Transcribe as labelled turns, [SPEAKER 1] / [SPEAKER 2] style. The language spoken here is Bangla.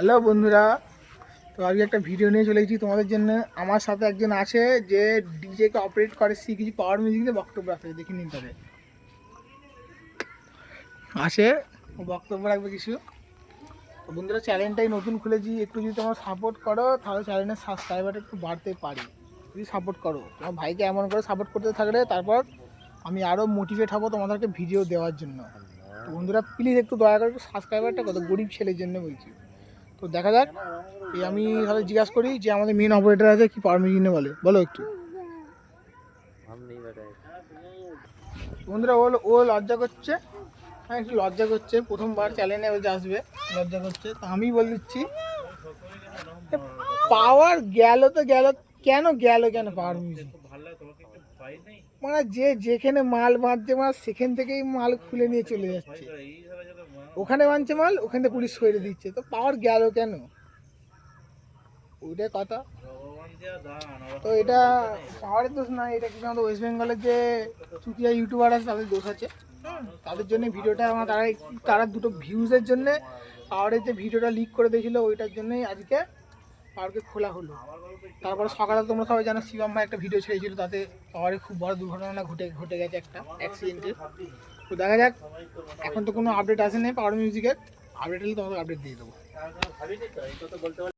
[SPEAKER 1] হ্যালো বন্ধুরা, তো আজকে একটা ভিডিও নিয়ে চলে এসেছি তোমাদের জন্য। আমার সাথে একজন আছে যে ডিজেকে অপারেট করে, শিখেছি পাওয়ার মিউজিক দিয়ে বক্তব্য রাখতে। দেখে নিন তাদের আসে, ও বক্তব্য রাখবে কিছু। তো বন্ধুরা, চ্যানেলটাই নতুন খুলেছি, একটু যদি তোমরা সাপোর্ট করো তাহলে চ্যানেলের সাবস্ক্রাইবারটা একটু বাড়তে পারি। যদি সাপোর্ট করো, তোমার ভাইকে এমন করে সাপোর্ট করতে থাকলে তারপর আমি আরও মোটিভেট হবো তোমাদেরকে ভিডিও দেওয়ার জন্য। তো বন্ধুরা প্লিজ একটু দয়া করে একটু সাবস্ক্রাইবারটা কত গরিব ছেলের জন্য বলছি। তো দেখা যাক। আমি তাহলে জিজ্ঞাসা করি যে আমাদের মেন অপারেটর আছে কি পারমিশনে বলো একটু। বন্ধুরা ও লজ্জা করছে, হ্যাঁ একটু লজ্জা করছে, প্রথমবার চ্যানেলে আসবে, লজ্জা করছে। তো আমি বলে দিচ্ছি, পাওয়ার গেল তো গেল, কেন পাওয়ার মিউজিক মানে যে যেখানে মাল বাঁধছে মানে সেখান থেকেই মাল খুলে নিয়ে চলে যাচ্ছে। ওখানে বাঁধছে মাল, ওখান থেকে পুলিশ সরে দিচ্ছে, তো পাওয়ার গেল কেন? ওইটাই কথা। তো এটা পাহাড়ের দোষ না, এটা কিন্তু আমাদের ওয়েস্ট বেঙ্গলের যে চুটিয়া ইউটিউবার আছে তাদের দোষ আছে। তাদের জন্য ভিডিওটা আমার তারা দুটো ভিউজের জন্য পাহাড়ের যে ভিডিওটা লিক করে দিয়েছিল, ওইটার জন্যই আজকে পাহাড়কে খোলা হলো। তারপরে সকালে তোমরা সবাই জানো শিবম ভাই একটা ভিডিও ছেড়েছিল, তাতে পাহাড়ে খুব বড় দুর্ঘটনা ঘটে গেছে, একটা অ্যাক্সিডেন্টে। তো দেখা যাক, এখন তো কোনো আপডেট আসেনি পাহাড় মিউজিকের। আপডেট হলে তোমাদের আপডেট দিয়ে দেবো।